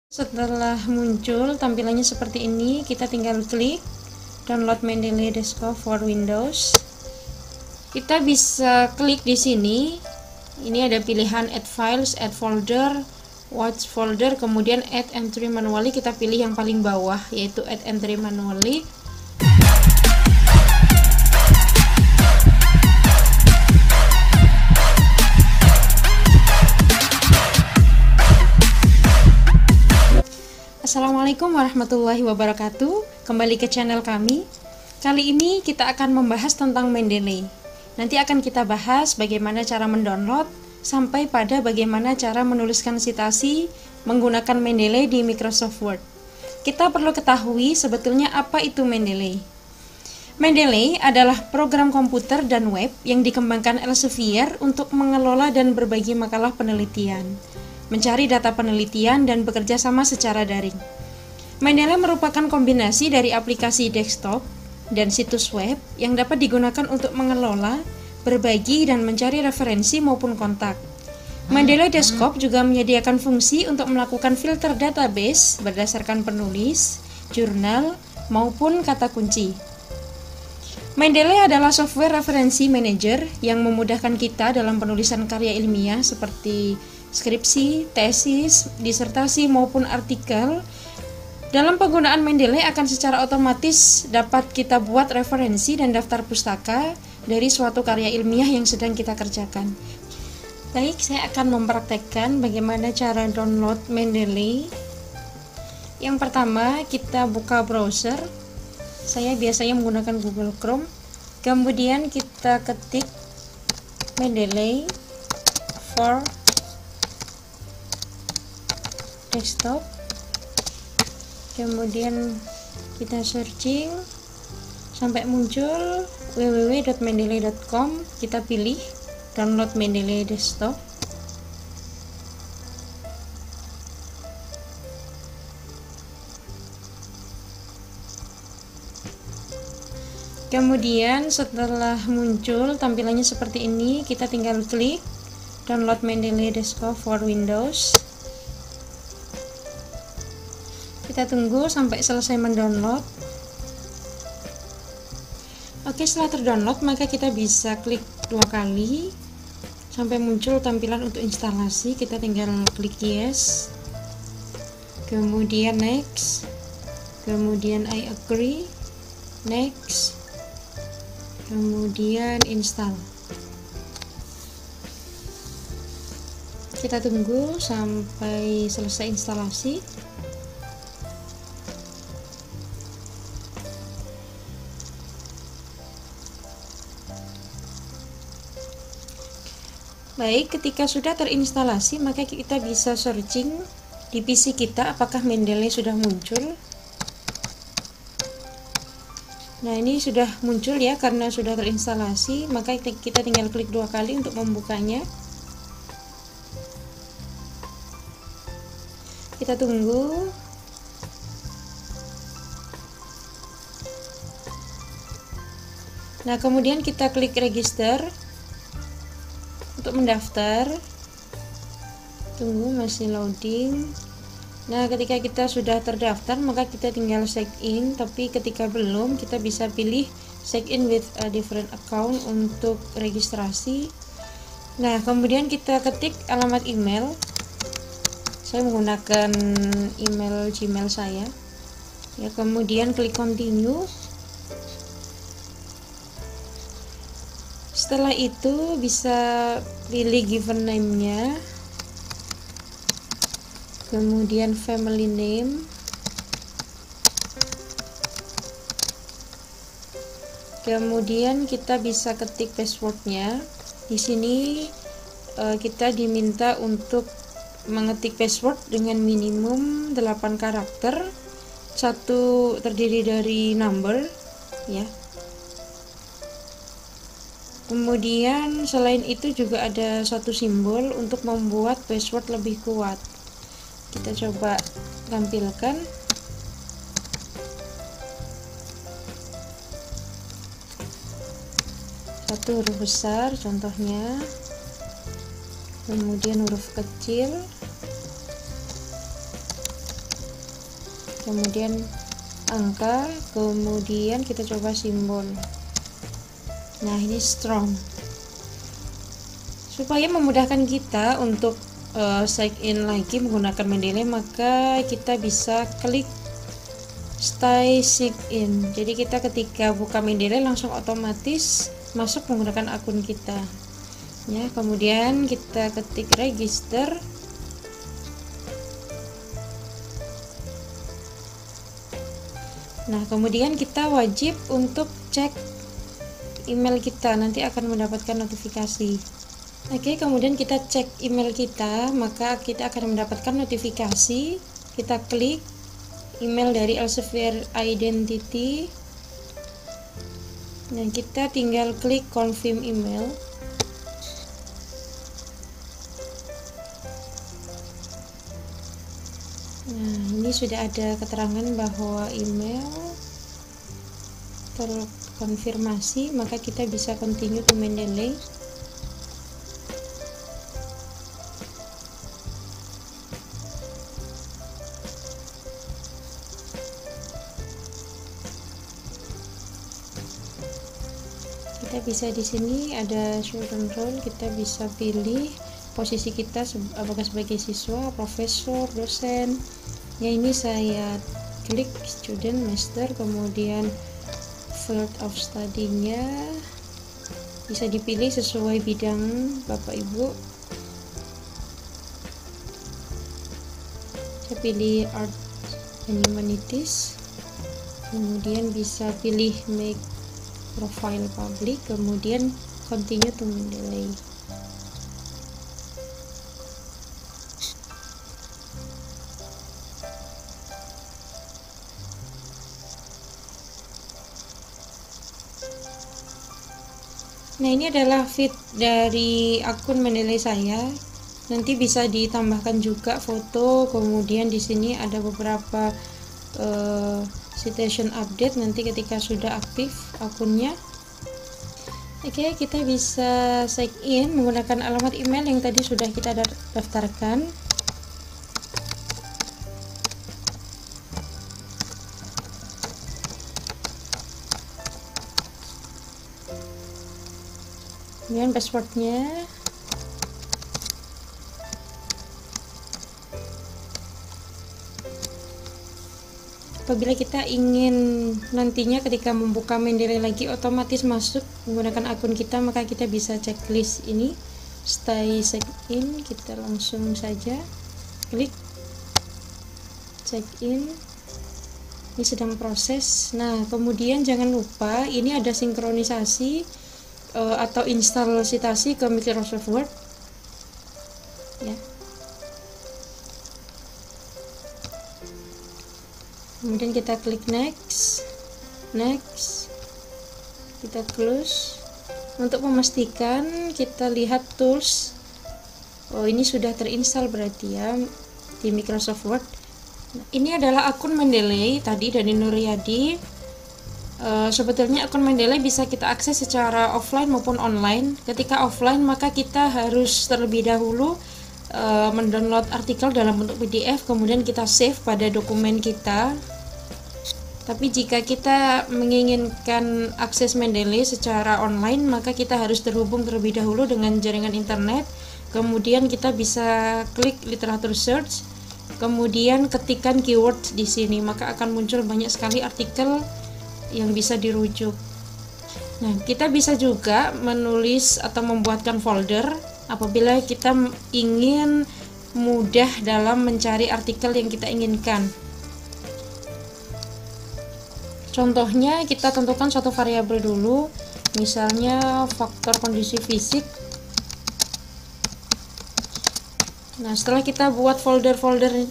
Setelah muncul tampilannya seperti ini, kita tinggal klik download Mendeley Desktop for Windows. Kita bisa klik di sini. Ini ada pilihan add files, add folder, watch folder, kemudian add entry manually. Kita pilih yang paling bawah, yaitu add entry manually. Assalamualaikum warahmatullahi wabarakatuh. Kembali ke channel kami. Kali ini kita akan membahas tentang Mendeley. Nanti akan kita bahas bagaimana cara mendownload sampai pada bagaimana cara menuliskan citasi menggunakan Mendeley di Microsoft Word. Kita perlu ketahui sebetulnya apa itu Mendeley. Mendeley adalah program komputer dan web yang dikembangkan Elsevier untuk mengelola dan berbagi makalah penelitian, mencari data penelitian, dan bekerja sama secara daring. Mendeley merupakan kombinasi dari aplikasi desktop dan situs web yang dapat digunakan untuk mengelola, berbagi, dan mencari referensi maupun kontak. Mendeley Desktop juga menyediakan fungsi untuk melakukan filter database berdasarkan penulis, jurnal, maupun kata kunci. Mendeley adalah software referensi manager yang memudahkan kita dalam penulisan karya ilmiah seperti skripsi, tesis, disertasi, maupun artikel. Dalam penggunaan Mendeley akan secara otomatis dapat kita buat referensi dan daftar pustaka dari suatu karya ilmiah yang sedang kita kerjakan. Baik, saya akan mempraktekkan bagaimana cara download Mendeley. Yang pertama, kita buka browser. Saya biasanya menggunakan Google Chrome. Kemudian kita ketik Mendeley for Desktop. Kemudian kita searching sampai muncul www.mendeley.com. Kita pilih download Mendeley Desktop. Kemudian setelah muncul tampilannya seperti ini, kita tinggal klik download Mendeley Desktop for Windows. Kita tunggu sampai selesai mendownload. Oke, setelah terdownload maka kita bisa klik 2 kali sampai muncul tampilan untuk instalasi. Kita tinggal klik yes, kemudian next, kemudian I agree, next, kemudian install. Kita tunggu sampai selesai instalasi. Baik, ketika sudah terinstalasi maka kita bisa searching di PC kita apakah Mendeley sudah muncul. Nah, ini sudah muncul ya, karena sudah terinstalasi, maka kita tinggal klik 2 kali untuk membukanya. Kita tunggu. Nah, kemudian kita klik register untuk mendaftar. Tunggu, masih loading. Nah, ketika kita sudah terdaftar maka kita tinggal sign in, tapi ketika belum kita bisa pilih sign in with a different account untuk registrasi. Nah, kemudian kita ketik alamat email. Saya menggunakan email Gmail saya. Ya, kemudian klik continue. Setelah itu bisa pilih given name-nya, kemudian family name, kemudian kita bisa ketik passwordnya. Di sini kita diminta untuk mengetik password dengan minimum 8 karakter, 1 terdiri dari number, ya. Kemudian selain itu juga ada satu simbol untuk membuat password lebih kuat. Kita coba tampilkan. Satu huruf besar contohnya, kemudian huruf kecil, kemudian angka, kemudian kita coba simbol. Nah, ini strong. Supaya memudahkan kita untuk sign in lagi menggunakan Mendeley, maka kita bisa klik stay sign in. Jadi kita ketika buka Mendeley langsung otomatis masuk menggunakan akun kita. Ya, kemudian kita ketik register. Nah, kemudian kita wajib untuk cek email kita, nanti akan mendapatkan notifikasi. Oke, kemudian kita cek email kita, maka kita akan mendapatkan notifikasi. Kita klik email dari Elsevier Identity. Nah, kita tinggal klik confirm email. Nah, ini sudah ada keterangan bahwa email terkonfirmasi, maka kita bisa continue to Mendeley. Kita bisa di sini ada student role, kita bisa pilih posisi kita apakah sebagai siswa, profesor, dosen. Ya, ini saya klik student, master, kemudian field of study-nya bisa dipilih sesuai bidang Bapak Ibu. Saya pilih art and humanities, kemudian bisa pilih make profile public, kemudian continue to Mendeley. Nah, ini adalah feed dari akun Mendeley saya. Nanti bisa ditambahkan juga foto, kemudian di sini ada beberapa citation update nanti ketika sudah aktif akunnya. Oke, kita bisa sign in menggunakan alamat email yang tadi sudah kita daftarkan. Kemudian passwordnya. Apabila kita ingin nantinya ketika membuka Mendeley lagi otomatis masuk menggunakan akun kita, maka kita bisa checklist ini stay sign in. Kita langsung saja klik check in. Ini sedang proses. Nah, kemudian jangan lupa ini ada sinkronisasi atau install citasi ke Microsoft Word ya. Kemudian kita klik next, kita close. Untuk memastikan kita lihat tools. Oh, ini sudah terinstall berarti ya di Microsoft Word. Nah, ini adalah akun Mendeley tadi dari Nuryadi. Sebetulnya akun Mendeley bisa kita akses secara offline maupun online. Ketika offline maka kita harus terlebih dahulu mendownload artikel dalam bentuk PDF, kemudian kita save pada dokumen kita. Tapi jika kita menginginkan akses Mendeley secara online, maka kita harus terhubung terlebih dahulu dengan jaringan internet. Kemudian kita bisa klik literatur search, kemudian ketikkan keyword di sini, maka akan muncul banyak sekali artikel yang bisa dirujuk. Nah, kita bisa juga menulis atau membuatkan folder apabila kita ingin mudah dalam mencari artikel yang kita inginkan. Contohnya, kita tentukan suatu variabel dulu, misalnya faktor kondisi fisik. Nah, setelah kita buat folder-folder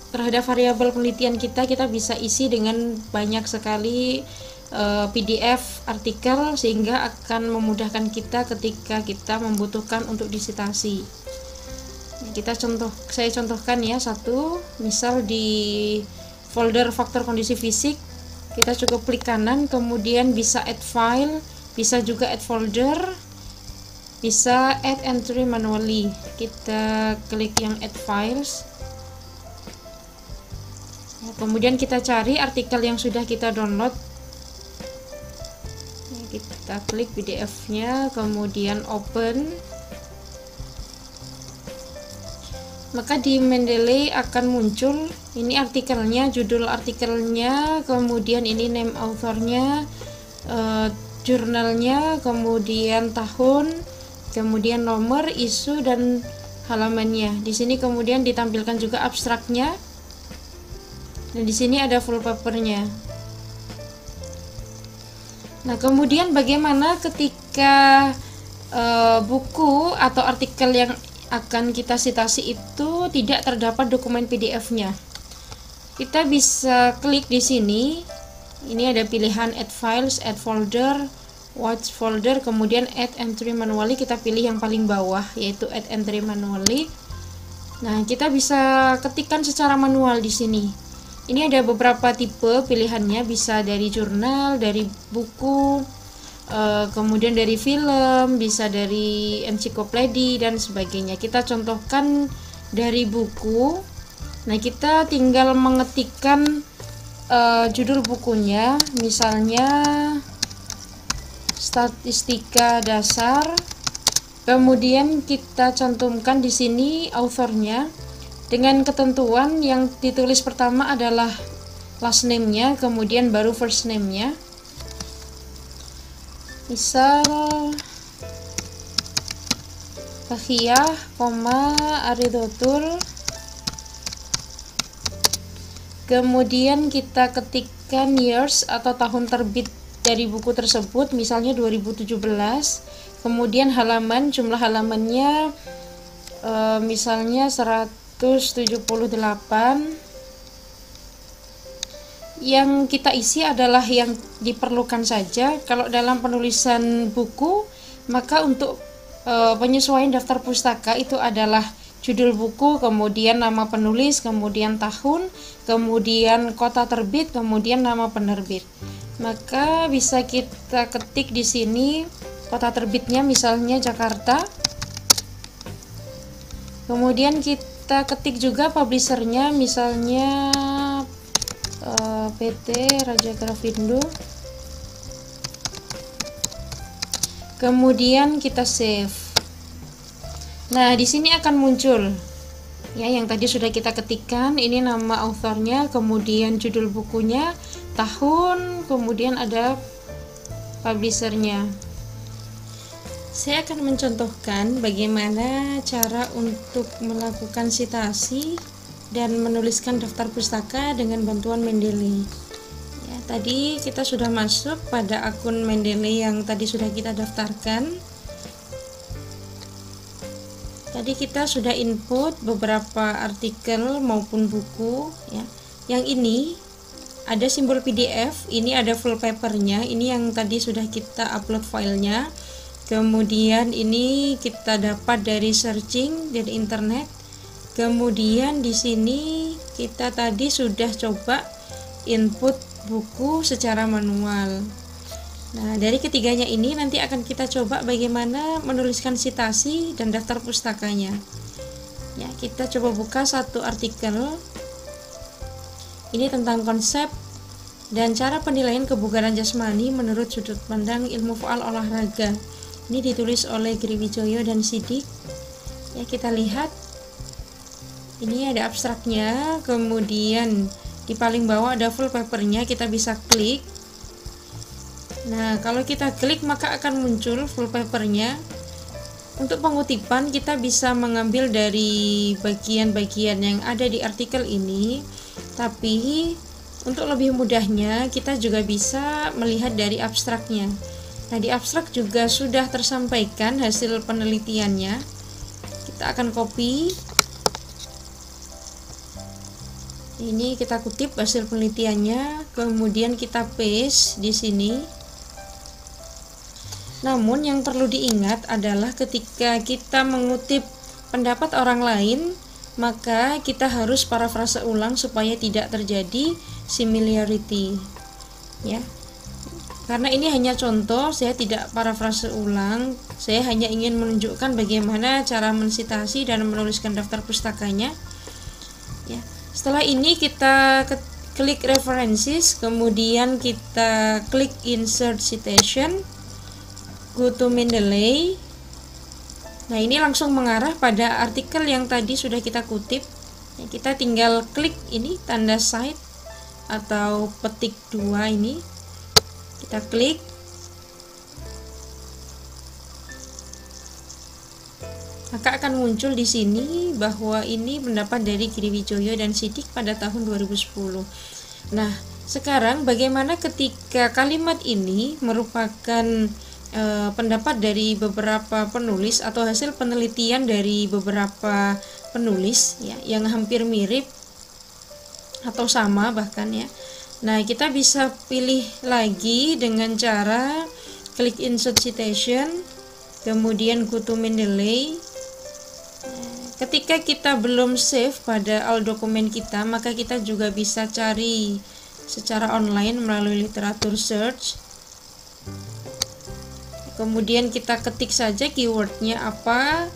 terhadap variabel penelitian kita bisa isi dengan banyak sekali PDF artikel, sehingga akan memudahkan kita ketika kita membutuhkan untuk disitasi. Saya contohkan ya satu, misal di folder faktor kondisi fisik, kita cukup klik kanan, kemudian bisa add file, bisa juga add folder, bisa add entry manually. Kita klik yang add files. Kemudian kita cari artikel yang sudah kita download. Kita klik PDF-nya, kemudian open. Maka di Mendeley akan muncul ini artikelnya, judul artikelnya, kemudian ini name authornya, jurnalnya, kemudian tahun, kemudian nomor, isu, dan halamannya. Di sini kemudian ditampilkan juga abstraknya, dan di sini ada full papernya. Nah, kemudian bagaimana ketika buku atau artikel yang akan kita citasi itu tidak terdapat dokumen PDF-nya? Kita bisa klik di sini. Ini ada pilihan add files, add folder, watch folder, kemudian add entry manually. Kita pilih yang paling bawah, yaitu add entry manually. Nah, kita bisa ketikkan secara manual di sini. Ini ada beberapa tipe pilihannya, bisa dari jurnal, dari buku, kemudian dari film, bisa dari ensiklopedia dan sebagainya. Kita contohkan dari buku. Nah, kita tinggal mengetikkan judul bukunya, misalnya statistika dasar. Kemudian kita cantumkan di sini authornya dengan ketentuan yang ditulis pertama adalah last name-nya, kemudian baru first name-nya. Misal Tahiyah, Aridotul. Kemudian kita ketikkan years atau tahun terbit dari buku tersebut, misalnya 2017. Kemudian halaman, jumlah halamannya misalnya 178. Yang kita isi adalah yang diperlukan saja. Kalau dalam penulisan buku, maka untuk penyesuaian daftar pustaka itu adalah judul buku, kemudian nama penulis, kemudian tahun, kemudian kota terbit, kemudian nama penerbit. Maka bisa kita ketik di sini kota terbitnya, misalnya Jakarta. Kemudian kita ketik juga publishernya, misalnya PT Raja Grafindo. Kemudian kita save. Nah, di sini akan muncul ya yang tadi sudah kita ketikkan. Ini nama authornya, kemudian judul bukunya, tahun, kemudian ada publishernya. Saya akan mencontohkan bagaimana cara untuk melakukan citasi dan menuliskan daftar pustaka dengan bantuan Mendeley. Ya, tadi kita sudah masuk pada akun Mendeley yang tadi sudah kita daftarkan. Tadi kita sudah input beberapa artikel maupun buku ya. Yang ini ada simbol PDF, ini ada full papernya, ini yang tadi sudah kita upload filenya. Kemudian ini kita dapat dari searching dari internet. Kemudian di sini kita tadi sudah coba input buku secara manual. Nah, dari ketiganya ini nanti akan kita coba bagaimana menuliskan citasi dan daftar pustakanya. Ya, kita coba buka satu artikel. Ini tentang konsep dan cara penilaian kebugaran jasmani menurut sudut pandang ilmu faal olahraga. Ini ditulis oleh Griwijoyo dan Sidik. Ya, kita lihat. Ini ada abstraknya, kemudian di paling bawah ada full papernya, kita bisa klik. Nah, kalau kita klik maka akan muncul full papernya. Untuk pengutipan kita bisa mengambil dari bagian-bagian yang ada di artikel ini. Tapi untuk lebih mudahnya kita juga bisa melihat dari abstraknya. Nah, di abstrak juga sudah tersampaikan hasil penelitiannya. Kita akan copy. Ini kita kutip hasil penelitiannya, kemudian kita paste di sini. Namun yang perlu diingat adalah ketika kita mengutip pendapat orang lain, maka kita harus parafrase ulang supaya tidak terjadi similarity. Ya. Karena ini hanya contoh, saya tidak parafrase ulang. Saya hanya ingin menunjukkan bagaimana cara mensitasi dan menuliskan daftar pustakanya. Ya. Setelah ini kita klik references, kemudian kita klik insert citation, go to Mendeley. Nah, ini langsung mengarah pada artikel yang tadi sudah kita kutip. Nah, kita tinggal klik ini tanda cite atau petik 2 ini. Kita klik. Maka akan muncul di sini bahwa ini pendapat dari Giri Wijoyo dan Siddiq pada tahun 2010. Nah, sekarang bagaimana ketika kalimat ini merupakan pendapat dari beberapa penulis atau hasil penelitian dari beberapa penulis ya, yang hampir mirip atau sama bahkan ya. Nah, kita bisa pilih lagi dengan cara klik insert citation, kemudian go to Mendeley. Ketika kita belum save pada all dokumen kita, maka kita juga bisa cari secara online melalui literatur search. Kemudian kita ketik saja keywordnya apa,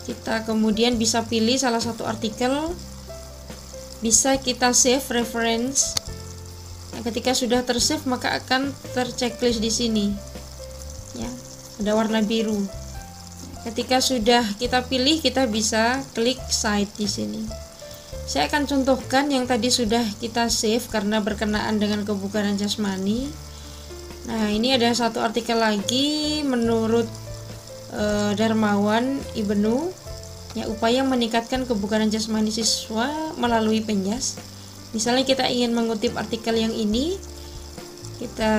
kita kemudian bisa pilih salah satu artikel, bisa kita save reference. Nah, ketika sudah tersave maka akan terchecklist di sini ya, ada warna biru. Ketika sudah kita pilih, kita bisa klik cite di sini. Saya akan contohkan yang tadi sudah kita save karena berkenaan dengan kebugaran jasmani. Nah, ini ada satu artikel lagi menurut Darmawan Ibnu ya, upaya meningkatkan kebugaran jasmani siswa melalui penjas. Misalnya kita ingin mengutip artikel yang ini, kita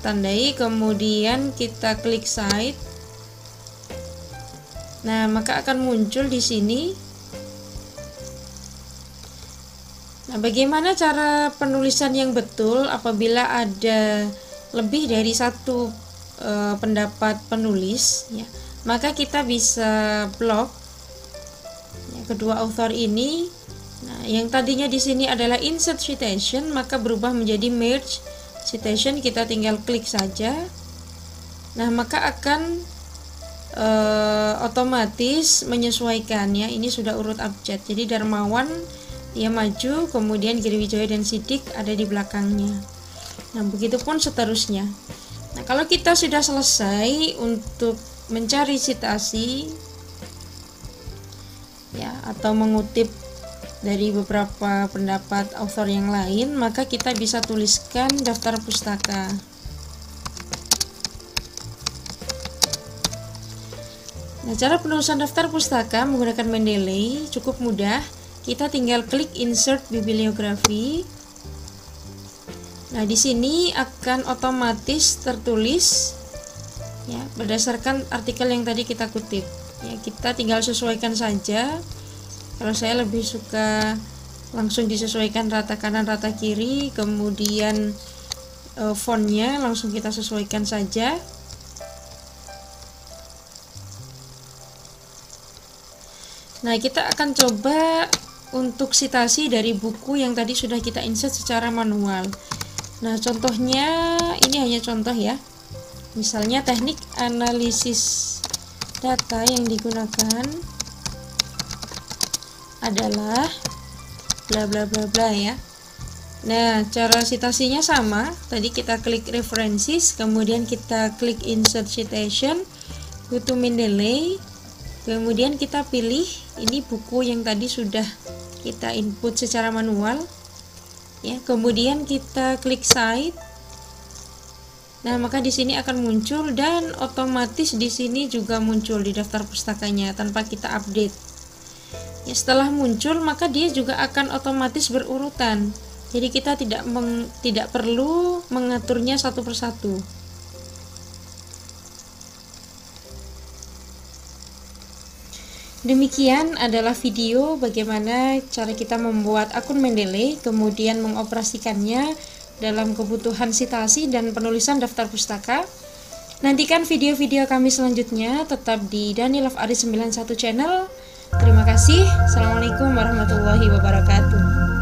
tandai, kemudian kita klik cite. Nah, maka akan muncul di sini. Nah, bagaimana cara penulisan yang betul apabila ada lebih dari satu pendapat penulis ya, maka kita bisa blok ya, kedua author ini. Nah, yang tadinya di sini adalah insert citation maka berubah menjadi merge citation, kita tinggal klik saja. Nah, maka akan otomatis menyesuaikan ya, ini sudah urut abjad. Jadi Darmawan dia maju, kemudian Giri Wijoyo dan Siddiq ada di belakangnya. Nah, begitupun seterusnya. Nah, kalau kita sudah selesai untuk mencari citasi ya, atau mengutip dari beberapa pendapat author yang lain, maka kita bisa tuliskan daftar pustaka. Nah, cara penulisan daftar pustaka menggunakan Mendeley cukup mudah. Kita tinggal klik insert bibliografi. Nah, di sini akan otomatis tertulis ya berdasarkan artikel yang tadi kita kutip. Ya, kita tinggal sesuaikan saja. Kalau saya lebih suka langsung disesuaikan rata kanan rata kiri, kemudian fontnya langsung kita sesuaikan saja. Nah, kita akan coba untuk citasi dari buku yang tadi sudah kita insert secara manual. Nah, contohnya ini hanya contoh ya. Misalnya teknik analisis data yang digunakan adalah bla bla bla bla ya. Nah, cara citasinya sama. Tadi kita klik references, kemudian kita klik insert citation, go to Mendeley, kemudian kita pilih ini buku yang tadi sudah kita input secara manual. Ya, kemudian kita klik cite. Nah, maka di sini akan muncul dan otomatis di sini juga muncul di daftar pustakanya tanpa kita update. Ya, setelah muncul maka dia juga akan otomatis berurutan. Jadi kita tidak perlu mengaturnya satu persatu. Demikian adalah video bagaimana cara kita membuat akun Mendeley, kemudian mengoperasikannya dalam kebutuhan citasi dan penulisan daftar pustaka. Nantikan video-video kami selanjutnya tetap di Dani Love Aris 91 channel. Terima kasih. Assalamualaikum warahmatullahi wabarakatuh.